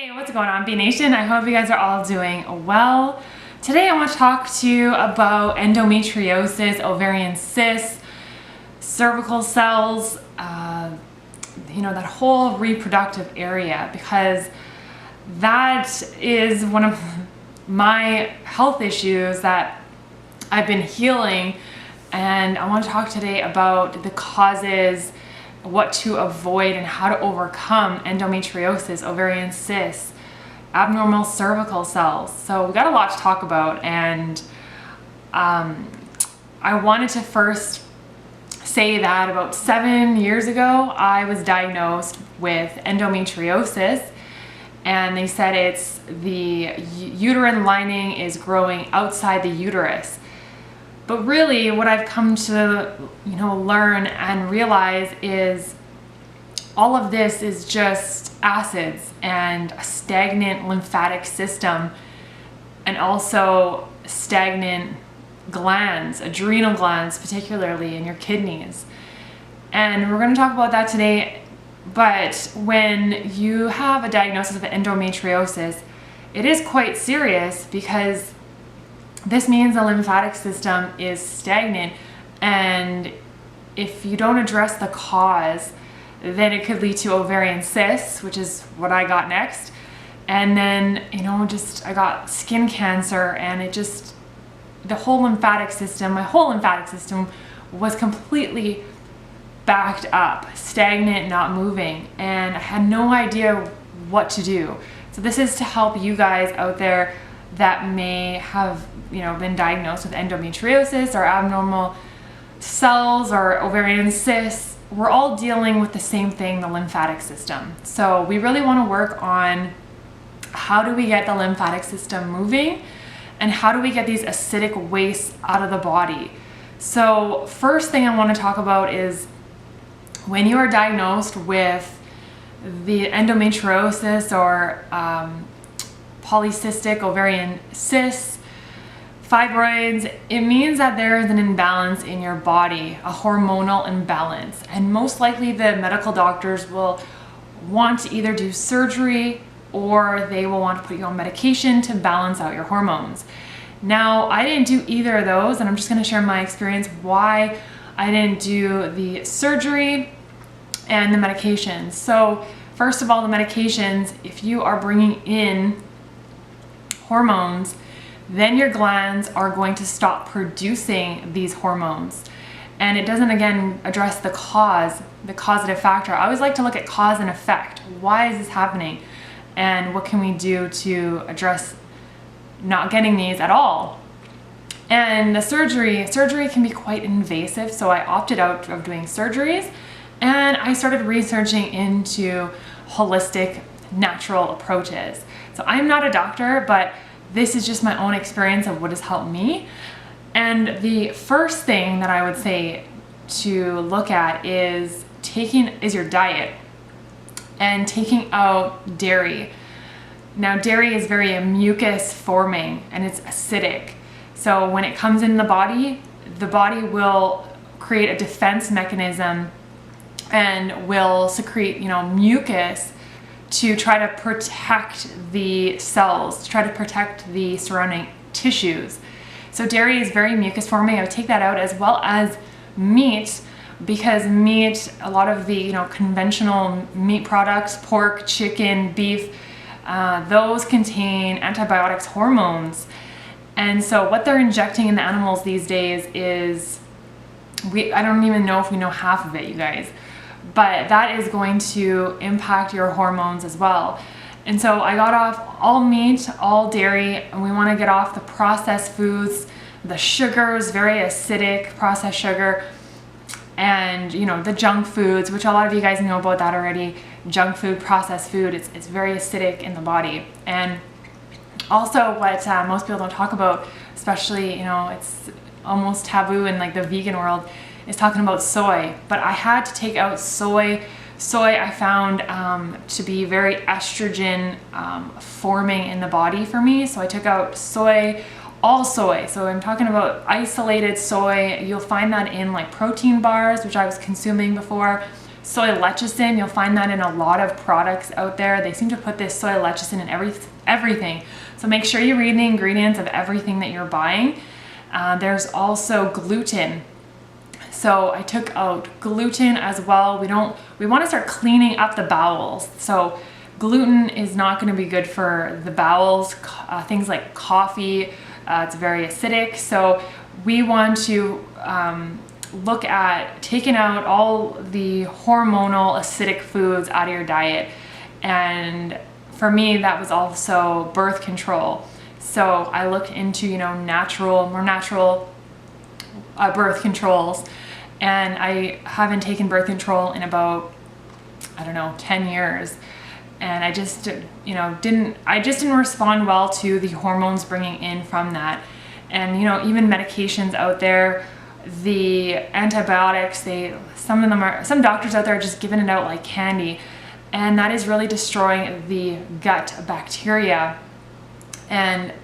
Hey, what's going on, B Nation? I hope you guys are all doing well. Today I want to talk to you about endometriosis, ovarian cysts, cervical cells, that whole reproductive area, because that is one of my health issues that I've been healing, and I want to talk today about the causes, what to avoid, and how to overcome endometriosis, ovarian cysts, abnormal cervical cells. So we've got a lot to talk about, and I wanted to first say that about 7 years ago I was diagnosed with endometriosis, and they said it's the uterine lining is growing outside the uterus. But really what I've come to learn and realize is all of this is just acids and a stagnant lymphatic system, and also stagnant glands, adrenal glands particularly, in your kidneys. And we're going to talk about that today. But when you have a diagnosis of endometriosis, it is quite serious, because this means the lymphatic system is stagnant, and if you don't address the cause, then it could lead to ovarian cysts, which is what I got next. And then, I got skin cancer, and my whole lymphatic system was completely backed up, stagnant, not moving, and I had no idea what to do. So this is to help you guys out there that may have been diagnosed with endometriosis or abnormal cells or ovarian cysts. We're all dealing with the same thing, the lymphatic system. So we really want to work on how do we get the lymphatic system moving, and how do we get these acidic wastes out of the body. So first thing I want to talk about is when you are diagnosed with the endometriosis or polycystic ovarian cysts, fibroids, it means that there is an imbalance in your body, a hormonal imbalance. And most likely the medical doctors will want to either do surgery, or they will want to put you on medication to balance out your hormones. Now, I didn't do either of those, and I'm just going to share my experience why I didn't do the surgery and the medications. So first of all, the medications, if you are bringing in hormones, then your glands are going to stop producing these hormones. And it doesn't, again, address the cause, the causative factor. I always like to look at cause and effect. Why is this happening? And what can we do to address not getting these at all? And the surgery can be quite invasive, so I opted out of doing surgeries, and I started researching into holistic, natural approaches. So I'm not a doctor, but this is just my own experience of what has helped me. And the first thing that I would say to look at is your diet, and taking out dairy. Now, dairy is very mucus forming, and it's acidic. So when it comes in the body will create a defense mechanism and will secrete, mucus to try to protect the cells, to try to protect the surrounding tissues. So dairy is very mucus forming. I would take that out, as well as meat, because meat, a lot of the conventional meat products, pork, chicken, beef, those contain antibiotics, hormones. And so what they're injecting in the animals these days is, I don't even know if we know half of it, you guys. But that is going to impact your hormones as well. And so I got off all meat, all dairy, and we want to get off the processed foods, the sugars, very acidic processed sugar, and the junk foods, which a lot of you guys know about that already. Junk food, processed food, it's very acidic in the body. And also what most people don't talk about, especially, it's almost taboo in like the vegan world, is talking about soy. But I had to take out soy. Soy I found to be very estrogen forming in the body for me. So I took out soy, all soy. So I'm talking about isolated soy. You'll find that in like protein bars, which I was consuming before. soy lecithin. You'll find that in a lot of products out there. They seem to put this soy lecithin in everything. So make sure you read the ingredients of everything that you're buying. There's also gluten. So I took out gluten as well. We want to start cleaning up the bowels. So gluten is not going to be good for the bowels. Things like coffee, it's very acidic. So we want to look at taking out all the hormonal acidic foods out of your diet. And for me, that was also birth control. So I looked into, more natural birth controls. And I haven't taken birth control in about, 10 years. And I just, didn't respond well to the hormones bringing in from that. And, even medications out there, the antibiotics, some doctors out there are just giving it out like candy. And that is really destroying the gut bacteria. And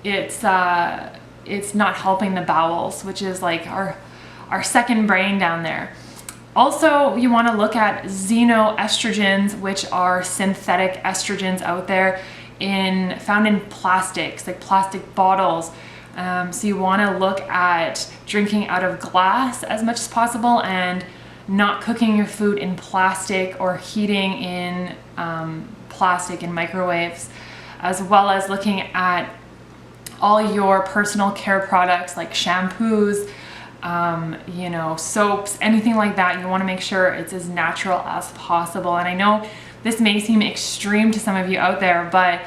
it's not helping the bowels, which is like our second brain down there. Also, you want to look at xenoestrogens, which are synthetic estrogens out there found in plastics, like plastic bottles. So you want to look at drinking out of glass as much as possible and not cooking your food in plastic or heating in plastic in microwaves, as well as looking at all your personal care products like shampoos, soaps, anything like that. You want to make sure it's as natural as possible. And I know this may seem extreme to some of you out there, but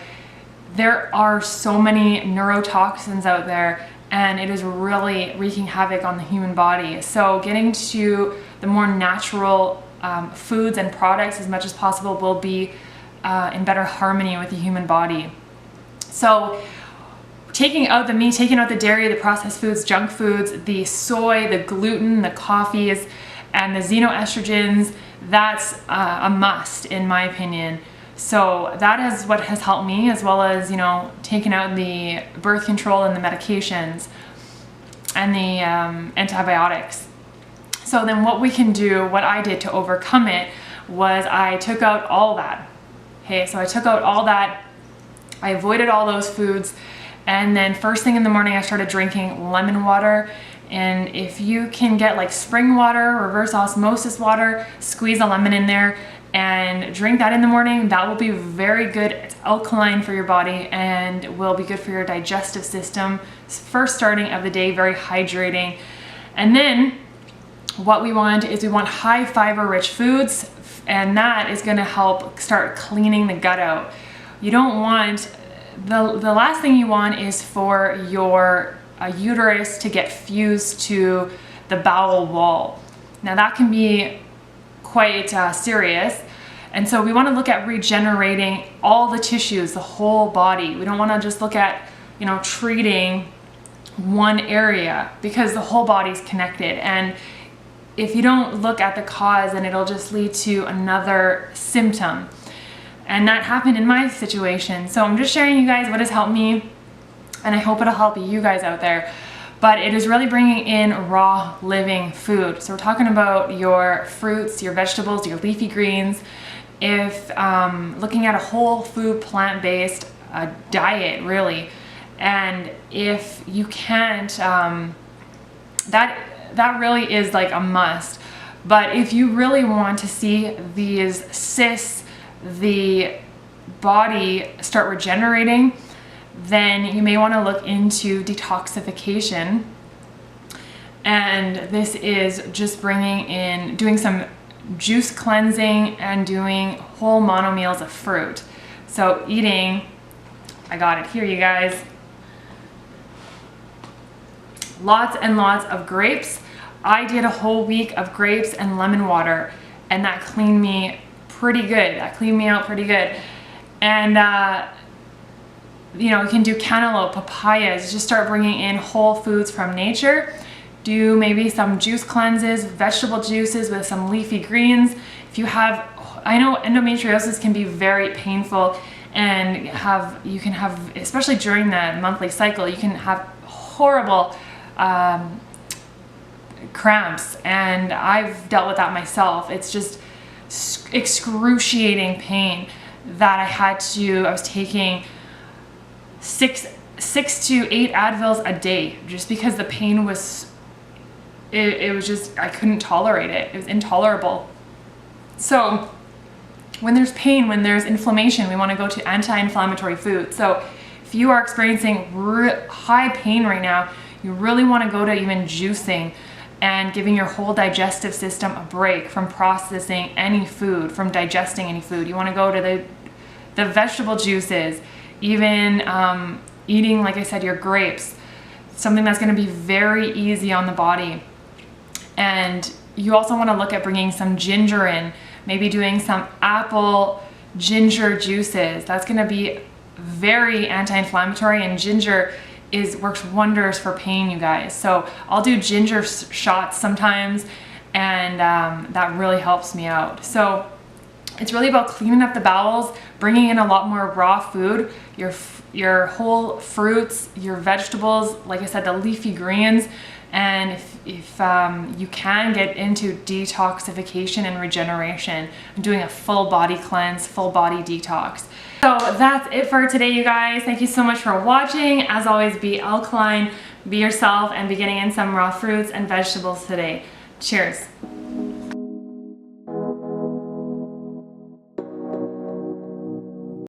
there are so many neurotoxins out there, and it is really wreaking havoc on the human body. So getting to the more natural foods and products as much as possible will be in better harmony with the human body. So taking out the meat, taking out the dairy, the processed foods, junk foods, the soy, the gluten, the coffees, and the xenoestrogens, that's a must in my opinion. So that is what has helped me, as well as, taking out the birth control and the medications and the antibiotics. So then what we can do, what I did to overcome it, was I took out all that. Okay, so I took out all that. I avoided all those foods. And then first thing in the morning, I started drinking lemon water. And if you can get like spring water, reverse osmosis water, squeeze a lemon in there and drink that in the morning, that will be very good. It's alkaline for your body and will be good for your digestive system. First starting of the day, very hydrating. And then what we want is we want high fiber rich foods, and that is going to help start cleaning the gut out. You don't want, the last thing you want is for your uterus to get fused to the bowel wall. Now that can be quite serious. And so we want to look at regenerating all the tissues, the whole body. We don't want to just look at, treating one area, because the whole body's connected. And if you don't look at the cause, then it'll just lead to another symptom. And that happened in my situation. So I'm just sharing you guys what has helped me, and I hope it'll help you guys out there. But it is really bringing in raw living food. So we're talking about your fruits, your vegetables, your leafy greens. If looking at a whole food, plant-based diet, really. And if you can't, that really is like a must. But if you really want to see these cysts, the body start regenerating, then you may want to look into detoxification. And this is just doing some juice cleansing and doing whole mono meals of fruit. So eating, I got it here, you guys, lots and lots of grapes. I did a whole week of grapes and lemon water, and that cleaned me pretty good. That cleaned me out pretty good. And you can do cantaloupe, papayas, just start bringing in whole foods from nature. Do maybe some juice cleanses, vegetable juices with some leafy greens. If you have, I know endometriosis can be very painful, and you can have, especially during the monthly cycle, you can have horrible cramps, and I've dealt with that myself. It's just, excruciating pain that I was taking six to 8 Advils a day just because the pain was, it was just, I couldn't tolerate it. It was intolerable. So when there's pain, when there's inflammation, we want to go to anti-inflammatory food. So if you are experiencing high pain right now, you really want to go to even juicing and giving your whole digestive system a break from processing any food, from digesting any food. You want to go to the vegetable juices, even eating, like I said, your grapes, something that's going to be very easy on the body. And you also want to look at bringing some ginger in, maybe doing some apple ginger juices. That's going to be very anti-inflammatory, and ginger works wonders for pain, you guys. So I'll do ginger shots sometimes, and that really helps me out. So it's really about cleaning up the bowels, bringing in a lot more raw food, your whole fruits, your vegetables, like I said, the leafy greens. And if you can get into detoxification and regeneration, doing a full body cleanse, full body detox. So that's it for today, you guys. Thank you so much for watching. As always, be alkaline, be yourself, and be getting in some raw fruits and vegetables today. Cheers.